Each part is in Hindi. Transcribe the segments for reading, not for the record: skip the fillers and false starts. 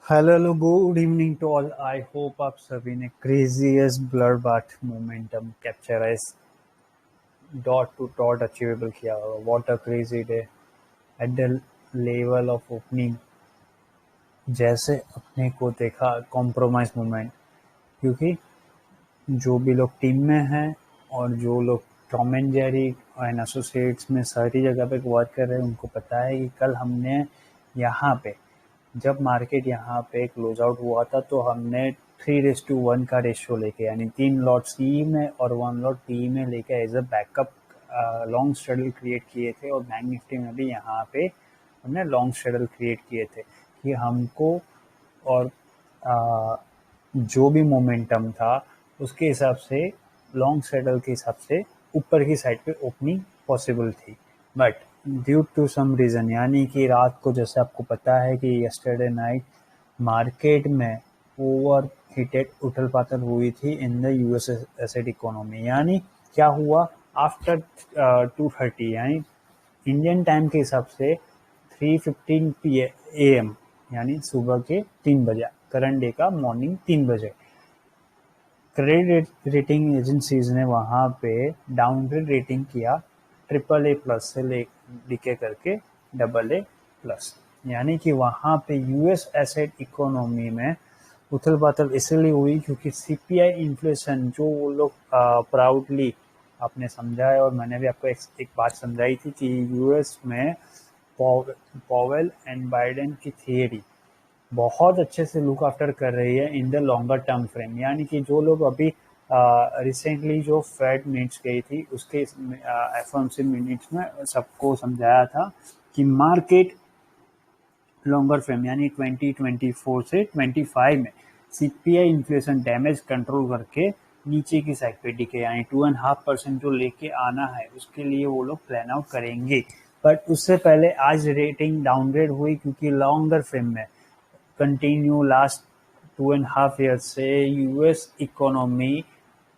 Hello good evening to all. I hope आप सभी ने craziest blood bath momentum capturise dot two dot achievable किया होगा। What a crazy day at the level of opening. जैसे अपने को देखा कॉम्प्रोमाइज मोमेंट, क्योंकि जो भी लोग टीम में हैं और जो लोग Tom and Jerry and associates में सारी जगह पे वर्क कर रहे हैं उनको पता है कि कल हमने यहाँ पे जब मार्केट यहाँ पे क्लोज आउट हुआ था तो हमने 3:1 का रेशियो लेके यानी 3 लॉट सी में और 1 लॉट पी में लेके as a backup long struggle create किए थे। और बैंक निफ्टी में भी यहाँ पे हमने लॉन्ग स्ट्रगल क्रिएट किए थे कि हमको और जो भी मोमेंटम था उसके हिसाब से लॉन्ग स्ट्रगल के हिसाब से ऊपर की साइड पे ओपनिंग पॉसिबल थी। But due to some reason यानी कि रात को जैसे आपको पता है कि यस्टरडे नाइट मार्केट में ओवर हीटेड उथल पाथल हुई थी in the US asset economy. यानी क्या हुआ आफ्टर 2:30 यानी इंडियन टाइम के हिसाब से 3:15 AM यानी सुबह के 3 बजे, करंट डे का मॉर्निंग 3 बजे क्रेडिट रेटिंग एजेंसीज ने वहाँ पे डाउनग्रेड रेटिंग किया AAA+ से लेके करके AA+। यानी कि वहाँ पे यूएस एसेट इकोनॉमी में उथल पाथल इसलिए हुई क्योंकि सीपीआई इन्फ्लेशन जो वो लोग प्राउडली आपने समझाया और मैंने भी आपको एक बात समझाई थी कि यूएस में पॉवेल एंड बाइडेन की थियरी बहुत अच्छे से लुक आफ्टर कर रही है in the longer term frame. यानी कि जो लोग अभी रिसेंटली जो फेड मिनट्स गई थी उसके एफओएमसी मिनट्स में सबको समझाया था कि मार्केट लॉन्गर फ्रेम यानी 2024 से 25 में सीपीआई इन्फ्लेशन डैमेज कंट्रोल करके नीचे की साइड पे टिके यानी 2.5% जो लेके आना है उसके लिए वो लोग प्लान आउट करेंगे। बट उससे पहले आज रेटिंग डाउनग्रेड हुई क्योंकि लॉन्गर फ्रेम में कंटिन्यू लास्ट 2.5 ईयर से यूएस इकोनॉमी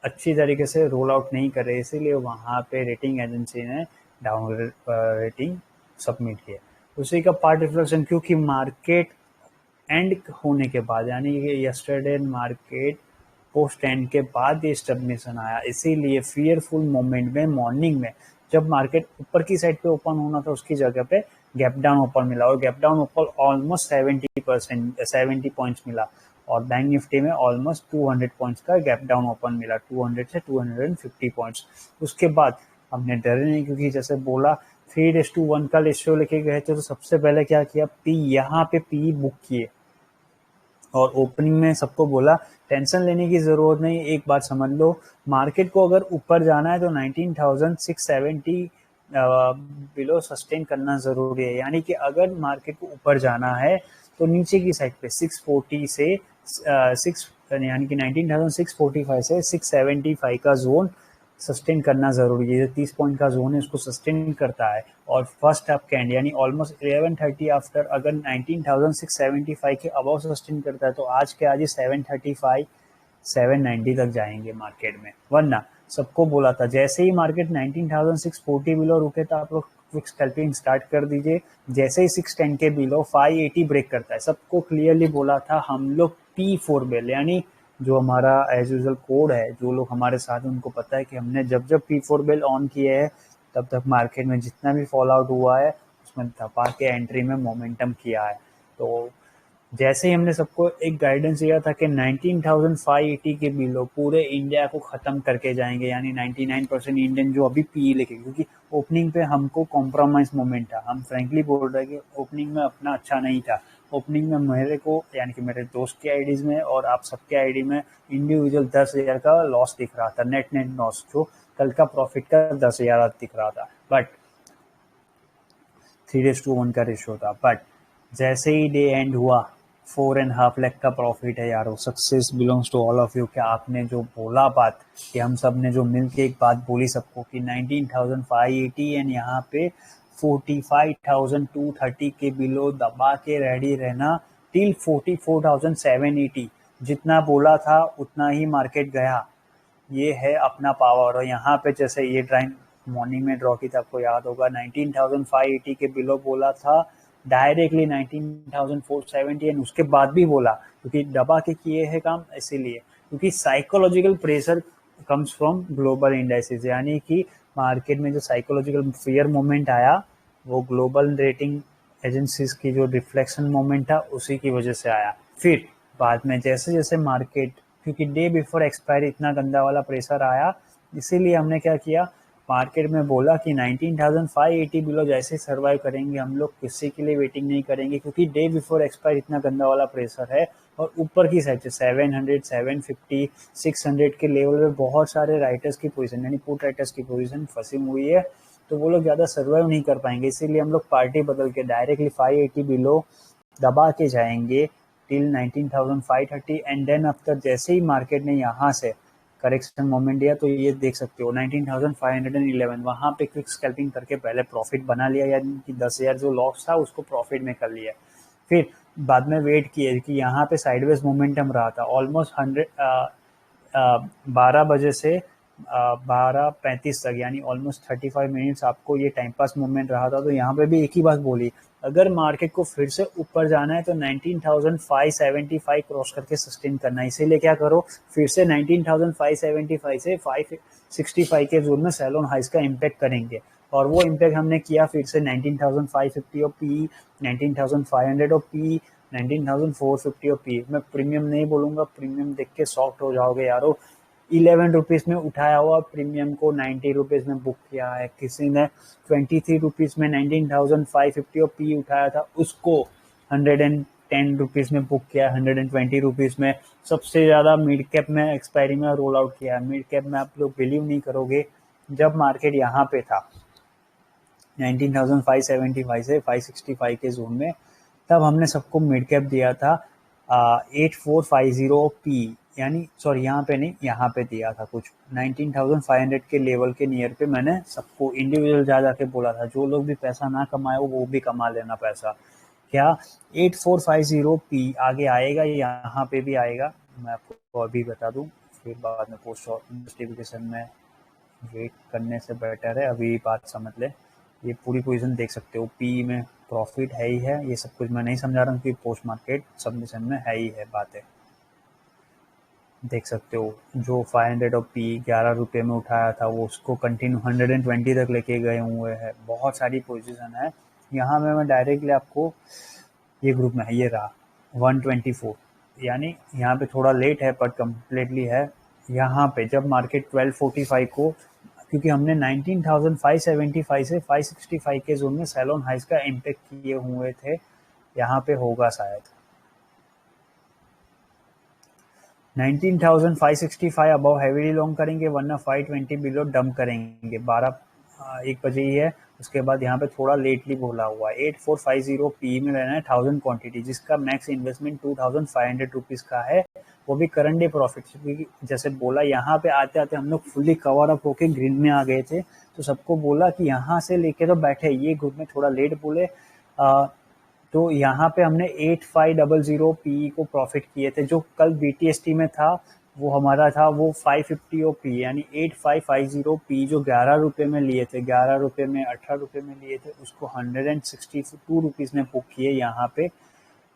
अच्छी तरीके से रोल आउट नहीं कर रहे, इसीलिए वहाँ पे रेटिंग एजेंसी ने डाउनग्रेड रेटिंग सबमिट किया। उसी का पार्ट रिफ्लेक्शन क्योंकि मार्केट एंड होने के बाद यानी कि यस्टरडे मार्केट पोस्ट एंड के बाद ये स्टेबनेशन आया, इसीलिए फियरफुल मोमेंट में मॉर्निंग में जब मार्केट ऊपर की साइड पे ओपन होना था उसकी जगह पे गैप डाउन ओपन मिला और gap down open almost 70 points मिला और बैंक निफ्टी में ऑलमोस्ट 200 पॉइंट्स का गैप डाउन ओपन मिला, 200 से 250 पॉइंट्स। उसके बाद हमने डरे नहीं क्योंकि जैसे बोला 3:1 का रेशियो लेके गए थे तो सबसे पहले क्या किया, पी यहाँ पे पी बुक किए और ओपनिंग में सबको बोला टेंशन लेने की जरूरत नहीं। एक बात समझ लो, मार्केट को अगर ऊपर जाना है तो 19,670 बिलो सस्टेन करना जरूरी है। यानी कि अगर मार्केट को ऊपर जाना है तो नीचे की साइड पे 640 से 6 यानी कि 19,645 से 675 का जोन सस्टेन करना जरूरी है। 30 पॉइंट का जोन है उसको सस्टेन करता है और फर्स्ट अप कैंड यानी ऑलमोस्ट 11:30 आफ्टर अगर 19,675 के अबव सस्टेन करता है तो आज के आज ही 735 790 तक जाएंगे मार्केट में। वरना सबको बोला था जैसे ही मार्केट 19,640 बिलो रुके तो आप लोग क्विक स्कैल्पिंग स्टार्ट कर दीजिए। जैसे ही 610 के बिलो 580 ब्रेक करता है सबको क्लियरली बोला था हम लोग P4 बेल यानी जो हमारा एज यूजल कोड है, जो लोग हमारे साथ हैं उनको पता है कि हमने जब जब P4 बेल ऑन किए है तब तक मार्केट में जितना भी फॉल आउट हुआ है उसमें धपा के एंट्री में मोमेंटम किया है। तो जैसे ही हमने सबको एक गाइडेंस दिया था कि 19,580 के बिलो पूरे इंडिया को खत्म करके जाएंगे यानी 99% इंडियन जो अभी पी लेके, क्योंकि ओपनिंग पे हमको कॉम्प्रोमाइज मोमेंट था। हम फ्रेंकली बोल रहे हैं कि ओपनिंग में अपना अच्छा नहीं था। ओपनिंग में मेरे को यानी कि मेरे दोस्त के आईडीज में और आप सबके आईडी में इंडिविजुअल 10,000 का लॉस दिख रहा था, नेट लॉस जो कल का प्रॉफिट का 10,000 दिख रहा था। बट 3:1 का रेशियो था। बट जैसे ही डे एंड हुआ 4.5 लाख का प्रॉफिट है यारो। Success belongs to all of you. क्या आपने जो बोला बात कि हम सब ने जो मिलके एक बात बोली सबको कि 19,580 एंड यहाँ पे 45,230 के बिलो दबा के रेडी रहना टिल 44,780। जितना बोला था उतना ही मार्केट गया। ये है अपना पावर। और यहाँ पे जैसे ये ट्राइन मॉर्निंग में ड्रॉ की था, आपको याद होगा 19,580 के बिलो बोला था डायरेक्टली 19,470 एंड उसके बाद भी बोला क्योंकि दबा के किए हैं काम, इसीलिए क्योंकि psychological pressure comes from global indices, यानी कि मार्केट में जो साइकोलॉजिकल फियर मोमेंट आया वो ग्लोबल रेटिंग एजेंसीज की जो रिफ्लेक्शन मोमेंट था उसी की वजह से आया। फिर बाद में जैसे जैसे मार्केट, क्योंकि डे बिफोर एक्सपायरी इतना गंदा वाला प्रेशर आया, इसीलिए हमने क्या किया, मार्केट में बोला कि 19,580 बिलो जैसे सर्वाइव करेंगे हम लोग, किसी के लिए वेटिंग नहीं करेंगे क्योंकि डे बिफोर एक्सपायर इतना गंदा वाला प्रेशर है। और ऊपर की साइड से 700, 750, 600 के लेवल पे बहुत सारे राइटर्स की पोजीशन यानी पुट राइटर्स की पोजीशन फंसी हुई है, तो वो लोग ज़्यादा सर्वाइव नहीं कर पाएंगे। इसीलिए हम लोग पार्टी बदल के डायरेक्टली 580 बिलो दबा के जाएंगे टिल 19,530 एंड देन आफ्टर जैसे ही मार्केट ने यहाँ से करेक्शन मोमेंट दिया तो ये देख सकते हो 19,511 वहां पे क्विक स्कैल्पिंग करके पहले प्रॉफिट बना लिया, यानी कि 10,000 जो लॉस था उसको प्रॉफिट में कर लिया। फिर बाद में वेट किए कि यहाँ पे साइडवेज मोमेंटम रहा था ऑलमोस्ट 12 बजे से 12:35 तक, यानी ऑलमोस्ट 35 मिनट्स आपको ये टाइम पास मूवमेंट रहा था। तो यहाँ पे भी एक ही बात बोली, अगर मार्केट को फिर से ऊपर जाना है तो 19,575 क्रॉस करके सस्टेन करना है। इसीलिए क्या करो, फिर से 19,575 से 565 के जोन में सेल ऑन हाइस का इम्पैक्ट करेंगे, और वो इम्पैक्ट हमने किया फिर से 19,550 और पी, 19,500 और पी, 19,450 और पी। मैं प्रीमियम नहीं बोलूंगा, प्रीमियम देख के सॉफ्ट हो जाओगे यारो। 11 रुपीज में उठाया हुआ प्रीमियम को 90 रुपीज में बुक किया है, किसी ने 23 रुपीज में 19,550 और पी उठाया था उसको 110 रुपीज में बुक किया, 120 रुपीज में। सबसे ज्यादा मिड कैप में एक्सपायरी में रोल आउट किया। मिड कैप में आप लोग बिलीव नहीं करोगे, जब मार्केट यहाँ पे था 19,575 से 565 के जोन में, तब हमने सबको मिड कैप दिया था 8450 पी, यानी सॉरी यहाँ पे नहीं, यहाँ पे दिया था कुछ 19,500 के लेवल के नियर पे। मैंने सबको इंडिविजुअल जा जाके बोला था जो लोग भी पैसा ना कमाए वो भी कमा लेना पैसा। क्या 8450 पी आगे आएगा, यहाँ पे भी आएगा, मैं आपको अभी बता दूं, फिर बाद में पोस्ट नोटिफिकेशन में वेट करने से बेटर है अभी बात समझ ले। ये पूरी पोजीशन देख सकते हो, पी में प्रॉफिट है ही है, ये सब कुछ मैं नहीं समझा रहा हूँ कि पोस्ट मार्केट सबमिशन में है ही है बातें। देख सकते हो जो 500 और पी 11 रुपये में उठाया था वो उसको कंटिन्यू 120 तक लेके गए हुए हैं। बहुत सारी पोजीशन है यहाँ में। मैं डायरेक्टली आपको ये ग्रुप में है, ये रहा 124, यानी यहाँ पे थोड़ा लेट है पर कम्प्लीटली है। यहाँ पे जब मार्केट 1245 को, क्योंकि हमने 19,575 से 565 के जोन में सेल ऑन हाइस का इम्पैक्ट किए हुए थे, यहाँ पे होगा शायद 19,565 अबव हैवीली लॉन्ग करेंगे, वरना 520 बिलो डंप करेंगे। 1 बजे ही है, उसके बाद यहाँ पे थोड़ा लेटली बोला हुआ है 8450 पी में लेना है 1000 क्वांटिटी, जिसका मैक्स इन्वेस्टमेंट 2,500 रुपीज का है, वो भी करंट डे प्रॉफिट। क्योंकि जैसे बोला यहाँ पे आते आते हम लोग फुल्ली कवर अप होके ग्रीन में आ गए थे, तो सबको बोला कि यहाँ से लेके तो बैठे, ये ग्रुप में थोड़ा लेट बोले। तो यहाँ पे हमने 8500 पी को प्रॉफिट किए थे। जो कल बीटीएसटी में था वो हमारा था वो 550 ओ पी, यानी 8550 पी जो 11 रुपये में लिए थे, 11 रुपये में 18 रुपये में लिए थे, उसको 162 रुपीज में बुक किए यहाँ पे।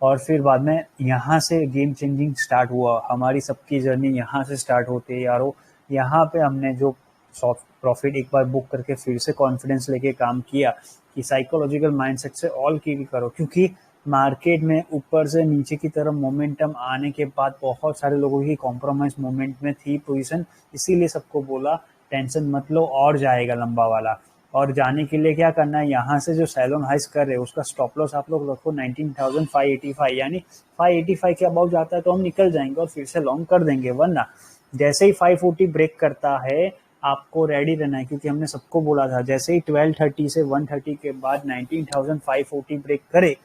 और फिर बाद में यहाँ से गेम चेंजिंग स्टार्ट हुआ, हमारी सबकी जर्नी यहाँ से स्टार्ट होती है यारो। यहाँ पे हमने जो सॉफ्ट प्रॉफिट एक बार बुक करके फिर से कॉन्फिडेंस लेके काम किया कि साइकोलॉजिकल माइंडसेट से ऑल की करो, क्योंकि मार्केट में ऊपर से नीचे की तरफ मोमेंटम आने के बाद बहुत सारे लोगों की कॉम्प्रोमाइज मोमेंट में थी पोजीशन, इसीलिए सबको बोला टेंशन मत लो और जाएगा लंबा वाला। और जाने के लिए क्या करना है, यहाँ से जो सेलोन हाइस कर रहे हैं उसका स्टॉप लॉस आप लोग रखो 19,585, यानी 585 के अबाउ जाता है तो हम निकल जाएंगे और फिर से लॉन्ग कर देंगे। वरना जैसे ही 540 ब्रेक करता है आपको रेडी रहना है, क्योंकि हमने सबको बोला था जैसे ही 1230 से 130 के बाद 19,540 ब्रेक करे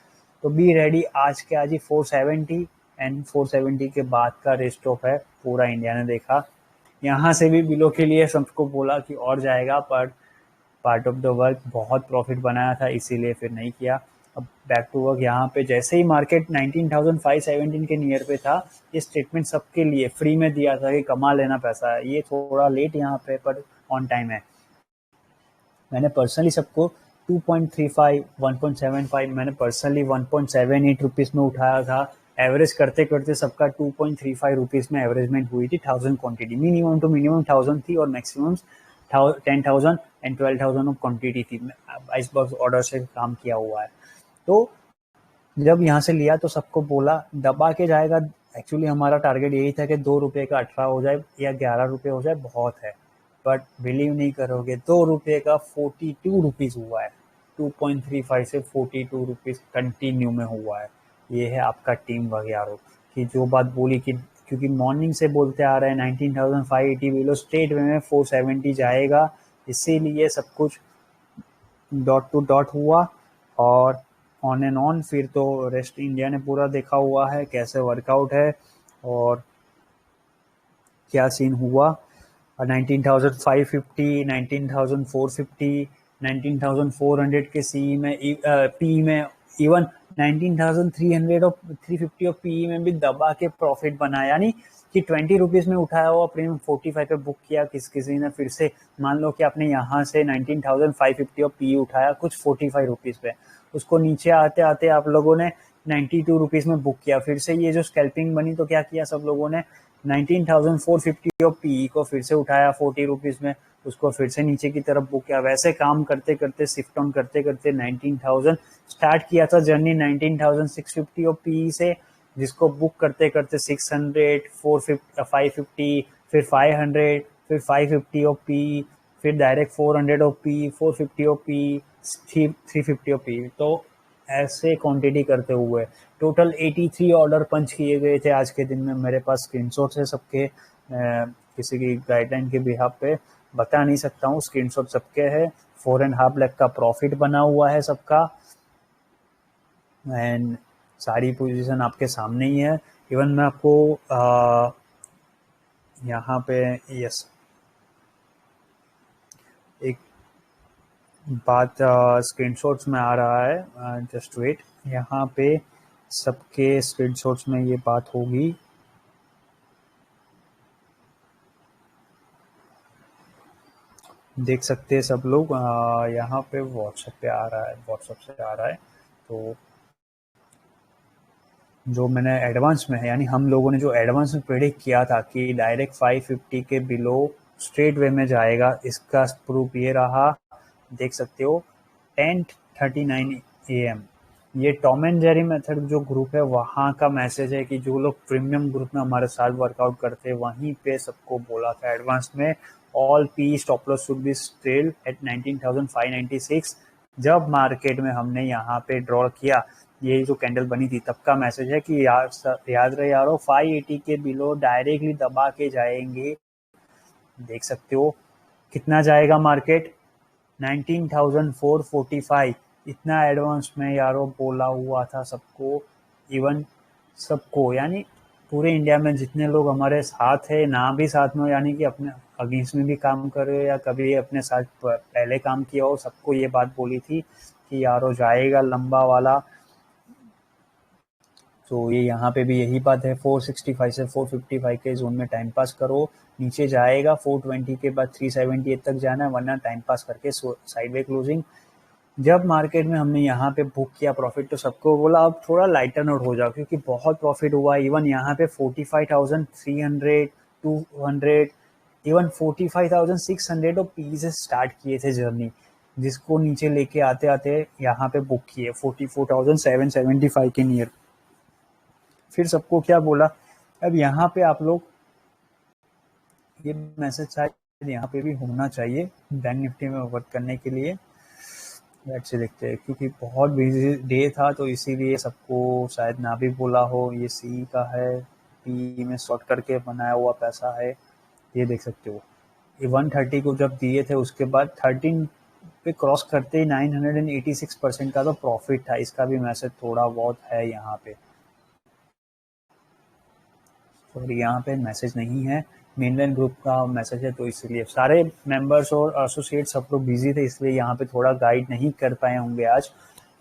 तो बी रेडी। आज के आज ही 470 एंड 470 के बाद का रेस्ट ऑफ है, पूरा इंडिया ने देखा। यहाँ से भी बिलो के लिए सबको बोला कि और जाएगा, पर पार्ट ऑफ द वर्क बहुत प्रॉफिट बनाया था इसीलिए फिर नहीं किया। अब बैक टू वर्क। यहाँ पे जैसे ही मार्केट 19,517 के नियर पे था, ये स्टेटमेंट सबके लिए फ्री में दिया था कि कमा लेना पैसा है। ये थोड़ा लेट यहाँ पे पर ऑन टाइम है। मैंने पर्सनली सबको 2.35, 1.75, मैंने पर्सनली 1.78 रुपीज़ में उठाया था। एवरेज करते करते सबका 2.35 रुपीज़ में एवरेजमेंट हुई थी। 1000 क्वांटिटी, मिनिमम टू मिनिमम 1000 थी और मैक्सिमम 10,000 एंड 12,000 ऑफ क्वांटिटी थी। आइस बॉक्स ऑर्डर से काम किया हुआ है। तो जब यहाँ से लिया तो सबको बोला दबा के जाएगा। एक्चुअली हमारा टारगेट यही था कि 2 रुपये का 18 हो जाए या 11 रुपये हो जाए, बहुत है। बट बिलीव नहीं करोगे, 2 रुपये का 42 रुपीज़ हुआ है। 2.35 से 42 रुपीज़ कंटिन्यू में हुआ है। ये है आपका टीम वगैरह कि जो बात बोली कि क्योंकि मॉर्निंग से बोलते आ रहे हैं 19,580 बिलो स्ट्रेट वे में 470 जाएगा, इसीलिए सब कुछ डॉट टू डॉट हुआ। और ऑन एंड ऑन फिर तो रेस्ट इंडिया ने पूरा देखा हुआ है कैसे वर्कआउट है और क्या सीन हुआ। 19,550, 19,450, 19,400 के सी में पी में, इवन 19,300 और 350 और पी में भी दबा के प्रॉफिट बना। यानी कि 20 रुपीज़ में उठाया हुआ प्रीमियम 45 पे बुक किया। किसी ने फिर से मान लो कि आपने यहाँ से 19,550 और पी उठाया कुछ 45 रुपीज़ पे, उसको नीचे आते आते आप लोगों ने 92 रुपीज़ में बुक किया। फिर से ये जो स्कैल्पिंग बनी तो क्या किया सब लोगों ने, 19,450 और पी को फिर से उठाया 40 रुपीज़ में, उसको फिर से नीचे की तरफ बुक किया। वैसे काम करते करते शिफ्ट ऑन करते करते 19,000 स्टार्ट किया था जर्नी 19,650 और पी से, जिसको बुक करते करते 600, 450, 550, फिर 500, फिर 550 और पी, फिर डायरेक्ट 400 और पी, 450 और पी, 350 और पी। तो ऐसे क्वांटिटी करते हुए टोटल 83 ऑर्डर पंच किए गए थे आज के दिन में। मेरे पास स्क्रीनशॉट्स है सबके, किसी की गाइडलाइन के बिहाफ पे बता नहीं सकता हूँ, स्क्रीनशॉट सबके है। 4.5 लाख का प्रॉफिट बना हुआ है सबका एंड सारी पोजीशन आपके सामने ही है। इवन मैं आपको यहाँ पे यस एक बात स्क्रीनशॉट्स में आ रहा है, जस्ट वेट। यहाँ पे सबके स्क्रीनशॉट्स में ये बात होगी। देख सकते हैं सब लोग, यहाँ पे व्हाट्सएप पे आ रहा है, व्हाट्सएप से आ रहा है। तो जो मैंने एडवांस में है, यानी हम लोगों ने जो एडवांस में प्रेडिक्ट किया था कि डायरेक्ट 550 के बिलो स्ट्रेट वे में जाएगा, इसका प्रूफ ये रहा। देख सकते हो 10:39 AM, ये टॉम एंड जेरी मेथड जो ग्रुप है वहाँ का मैसेज है कि जो लोग प्रीमियम ग्रुप में हमारे साथ वर्कआउट करते हैं वहीं पे सबको बोला था एडवांस में, all P stop loss should be still at 19,596। जब मार्केट में हमने यहाँ पे ड्रॉ किया, ये जो कैंडल बनी थी, तब का मैसेज है कि याद रहे यारो 580 के बिलो डायरेक्टली दबा के जाएंगे। देख सकते हो कितना जाएगा मार्केट, 19,445। इतना एडवांस में यारो बोला हुआ था सबको, इवन सबको, यानी पूरे इंडिया में जितने लोग हमारे साथ है, ना भी साथ में हो, यानी कि अपने अगेंस्ट में भी काम कर रहे हो या कभी अपने साथ पहले काम किया हो, सबको ये बात बोली थी कि यारो जाएगा लंबा वाला। तो ये यहाँ पे भी यही बात है, 465 से 455 के जोन में टाइम पास करो, नीचे जाएगा 420 के बाद 378 तक जाना है, वरना टाइम पास करके साइडवे क्लोजिंग। जब मार्केट में हमने यहाँ पे बुक किया प्रॉफिट तो सबको बोला अब थोड़ा लाइटर नोट हो जाओ क्योंकि बहुत प्रॉफिट हुआ। इवन यहाँ पे 45,300, 200, इवन 45,600 और पी से स्टार्ट किए थे जर्नी, जिसको नीचे लेके आते आते यहाँ पे बुक किए 44,775 के नियर। फिर सबको क्या बोला, अब यहाँ पे आप लोग, ये मैसेज शायद यहाँ पे भी होना चाहिए बैंक निफ्टी में वर्क करने के लिए। से देखते हैं क्योंकि बहुत बिजी डे था तो इसीलिए सबको शायद ना भी बोला हो। ये सी का है, पी में शॉर्ट करके बनाया हुआ पैसा है, ये देख सकते हो। ये 130 को जब दिए थे उसके बाद 13 पे क्रॉस करते ही 986% का तो प्रॉफिट था। इसका भी मैसेज थोड़ा बहुत है यहाँ पे, और यहाँ पे मैसेज नहीं है, मेनलाइन ग्रुप का मैसेज है, तो इसलिए सारे मेंबर्स और एसोसिएट सब लोग बिजी थे, इसलिए यहाँ पे थोड़ा गाइड नहीं कर पाए होंगे आज।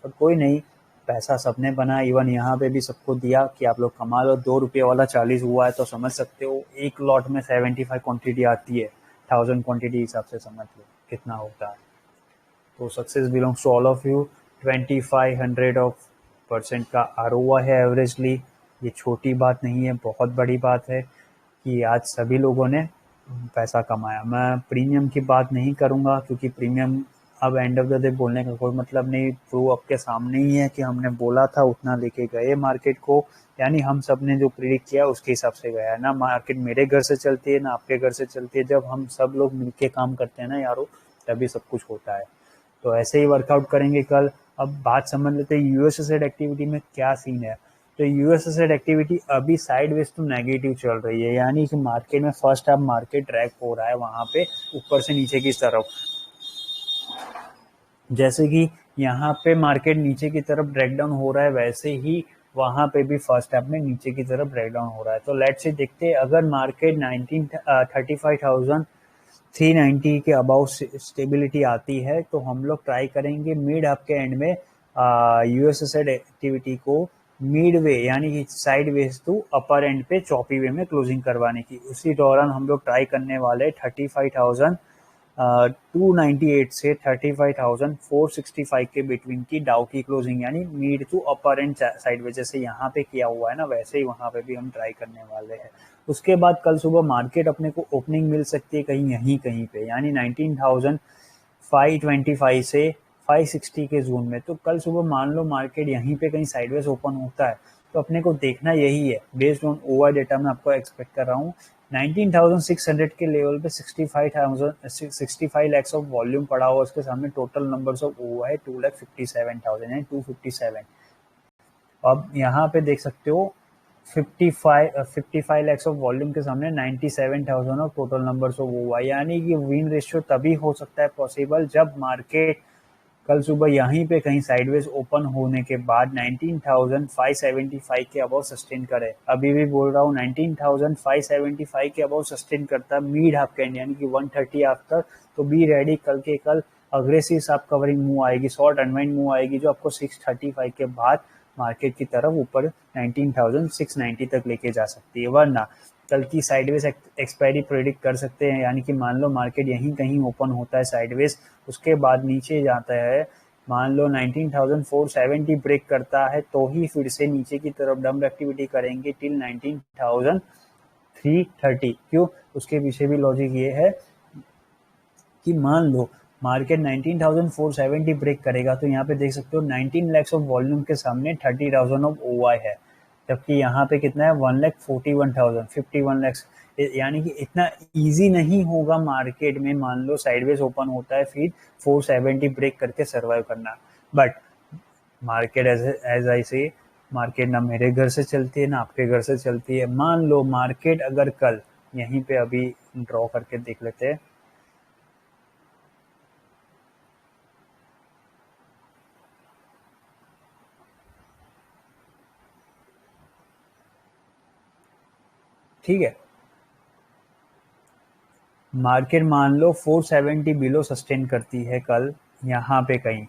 पर कोई नहीं, पैसा सबने बना। इवन यहाँ पे भी सबको दिया कि आप लोग कमा लो। 2 रुपये वाला 40 हुआ है तो समझ सकते हो एक लॉट में 75 क्वांटिटी आती है, 1000 क्वांटिटी हिसाब से समझ लो कितना होता है। तो success belongs to all of you. 2500% का आरओआई है एवरेजली। ये छोटी बात नहीं है, बहुत बड़ी बात है कि आज सभी लोगों ने पैसा कमाया। मैं प्रीमियम की बात नहीं करूंगा क्योंकि प्रीमियम अब एंड ऑफ द डे बोलने का कोई मतलब नहीं। प्रूव आपके सामने ही है कि हमने बोला था उतना लेके गए मार्केट को, यानी हम सब ने जो प्रिडिक्ट किया उसके हिसाब से गया है ना। मार्केट मेरे घर से चलती है ना आपके घर से चलती है, जब हम सब लोग मिलके काम करते हैं ना यारो, तभी सब कुछ होता है। तो ऐसे ही वर्कआउट करेंगे कल। अब बात समझ लेते हैं यूएसएसएड एक्टिविटी में क्या सीन है। तो यूएसएसएड एक्टिविटी अभी साइडवेज टू नेगेटिव चल रही है, यानी कि मार्केट में फर्स्ट हाफ मार्केट ट्रैक हो रहा है वहां पे ऊपर से नीचे की तरफ। जैसे कि यहाँ पे मार्केट नीचे की तरफ ब्रेकडाउन हो रहा है, वैसे ही वहां पे भी फर्स्ट हाफ में नीचे की तरफ ब्रेकडाउन हो रहा है। तो लेट्स से देखते हैं अगर मार्केट 19,35,390 के अबाउ स्टेबिलिटी आती है तो हम लोग ट्राई करेंगे मिड हाफ के एंड में यूएसएसएड एक्टिविटी को मिड वे यानी कि sideways to upper end पे चॉपी वे में क्लोजिंग करवाने की। उसी दौरान हम लोग ट्राई करने वाले 35,298 से 35,465 के बिटवीन की डाउ की क्लोजिंग, यानी mid to upper end side way. जैसे यहाँ पे किया हुआ है ना, वैसे ही वहां पे भी हम ट्राई करने वाले हैं। उसके बाद कल सुबह मार्केट अपने को ओपनिंग मिल सकती है कहीं कहीं पे, यानी 19,525 से 560 के जोन में। तो कल सुबह मान लो मार्केट यहीं पे कहीं साइडवेज ओपन होता है तो अपने को देखना यही है, बेस्ड ऑन ओआई डेटा में आपको एक्सपेक्ट कर रहा हूँ 19,600 के लेवल पे 65 लैक्स ऑफ वॉल्यूम पड़ा हुआ, उसके सामने टोटल नंबर्स ऑफ ओआई 2,57,000 यानी 257। अब यहाँ पे देख सकते हो 55 लैक्स ऑफ वॉल्यूम के सामने 97,000 of total numbers of OI, यानी कि विन रेशियो तभी हो सकता है पॉसिबल जब मार्केट कल सुबह यहीं पे कहीं साइडवेज ओपन होने के बाद 19,575 के अबाउ सस्टेन करे। अभी भी बोल रहा हूँ 19,575 के अबाउ सस्टेन करता मिड हाफ कैंड यानी कि 130 आफ्टर, तो बी रेडी। कल के कल अग्रेसिव साफ कवरिंग मूव आएगी, शॉर्ट अनवाइंड मूव आएगी जो आपको 635 के बाद मार्केट की तरफ ऊपर 19,690 तक लेके जा सकती है। वरना कल की साइडवेज एक्सपायरी प्रेडिक्ट कर सकते हैं, यानी कि मान लो मार्केट यहीं कहीं ओपन होता है साइडवेज, उसके बाद नीचे जाता है, मान लो 19,470 ब्रेक करता है तो ही फिर से नीचे की तरफ डंप एक्टिविटी करेंगे टिल 19,330। क्यों? उसके पीछे भी लॉजिक ये है कि मान लो मार्केट 19,470 ब्रेक करेगा तो यहाँ पे देख सकते हो 19 लैक्स ऑफ वॉल्यूम के सामने 30,000 ऑफ ओआई है, जबकि यहाँ पे कितना है 1,41,000 51 लैक्स। यानी कि इतना इजी नहीं होगा मार्केट में मान लो साइडवेज ओपन होता है फिर 470 ब्रेक करके सरवाइव करना। बट मार्केट एज आई से मार्केट ना मेरे घर से चलती है ना आपके घर से चलती है। मान लो मार्केट अगर कल यहीं पे अभी ड्रॉ करके देख लेते हैं, ठीक है, मार्केट मान लो 470 बिलो सस्टेन करती है कल यहाँ पे कहीं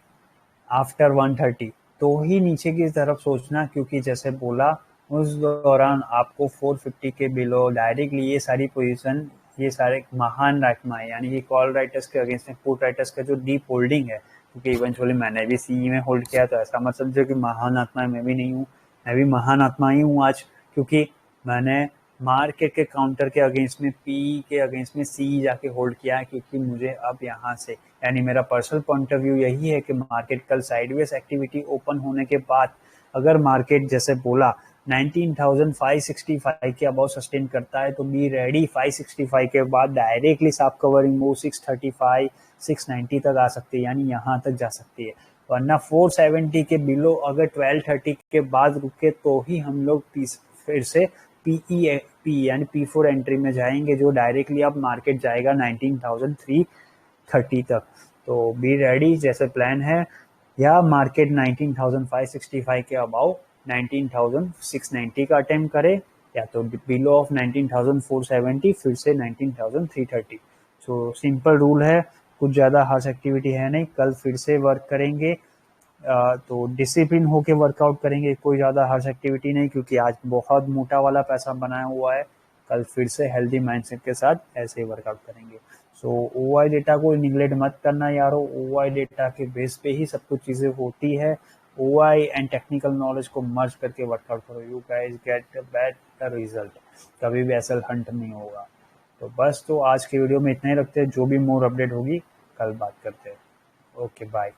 आफ्टर 130, तो ही नीचे की तरफ सोचना, क्योंकि जैसे बोला उस दौरान आपको 450 के बिलो डायरेक्टली ये सारी पोजीशन, ये सारे महान आत्माएं यानी कि कॉल राइटर्स के अगेंस्ट में पुट राइटर्स का जो डीप होल्डिंग है, क्योंकि इवेंचुअली मैंने भी सीई में होल्ड किया, तो ऐसा मत समझो कि महान आत्मा मैं भी नहीं हूँ, मैं भी महान आत्मा ही हूँ आज, क्योंकि मैंने मार्केट के काउंटर के अगेंस्ट में पी के अगेंस्ट में सी जाके होल्ड किया है, क्योंकि मुझे अब यहाँ से यानी मेरा पर्सनल पॉइंट ऑफ व्यू यही है कि मार्केट कल साइडवेज एक्टिविटी ओपन होने के बाद अगर मार्केट जैसे बोला 19,565 के अबाउ सस्टेन करता है तो बी रेडी 565 के बाद डायरेक्टली साफ कवरिंग मूव 635 690 तक आ सकती है, यानी यहाँ तक जा सकती है। वरना 470 के बिलो अगर 1230 के बाद रुके तो ही हम लोग फिर से पी यानी P4 एंट्री में जाएंगे, जो डायरेक्टली अब मार्केट जाएगा 19,330 तक। तो बी रेडी जैसे प्लान है, या मार्केट 19,565 के अबाउ 19,690 का अटेम्प्ट करे, या तो बिलो ऑफ 19,470 फिर से 19,330। सो सिंपल रूल है, कुछ ज़्यादा हार्श एक्टिविटी है नहीं। कल फिर से वर्क करेंगे तो डिसिप्लिन होके वर्कआउट करेंगे, कोई ज़्यादा हार्श एक्टिविटी नहीं, क्योंकि आज बहुत मोटा वाला पैसा बनाया हुआ है। कल फिर से हेल्दी माइंडसेट के साथ ऐसे ही वर्कआउट करेंगे। सो ओवाई डेटा को निगलेक्ट मत करना यारो, ओवाई डेटा के बेस पे ही सब कुछ चीज़ें होती है। ओवाई एंड टेक्निकल नॉलेज को मर्ज करके वर्कआउट करो, you guys get better result. कभी भी ऐसा हंट नहीं होगा। तो बस, तो आज के वीडियो में इतना ही रखते हैं, जो भी मोर अपडेट होगी कल बात करते हैं। Okay bye.